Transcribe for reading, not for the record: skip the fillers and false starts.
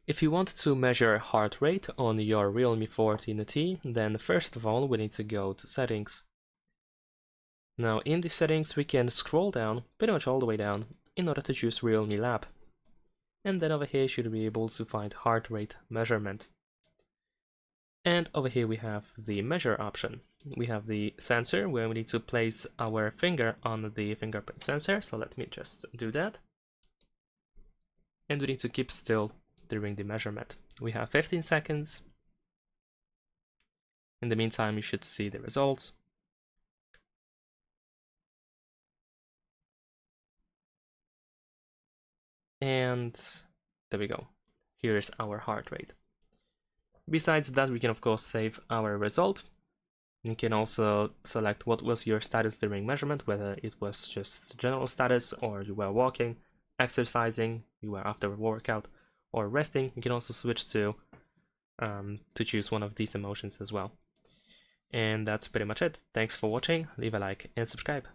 If you want to measure heart rate on your Realme 14T, then first of all we need to go to settings. Now in the settings we can scroll down, pretty much all the way down, in order to choose Realme Lab. And then over here you should be able to find heart rate measurement. And over here we have the measure option. We have the sensor where we need to place our finger on the fingerprint sensor, so let me just do that. And we need to keep still during the measurement. We have 15 seconds. In the meantime, you should see the results. And there we go. Here's our heart rate. Besides that, we can of course save our result. You can also select what was your status during measurement, whether it was just general status or you were walking, exercising, you were after a workout, or resting. You can also switch to choose one of these emotions as well. And that's pretty much it. Thanks for watching, leave a like and subscribe.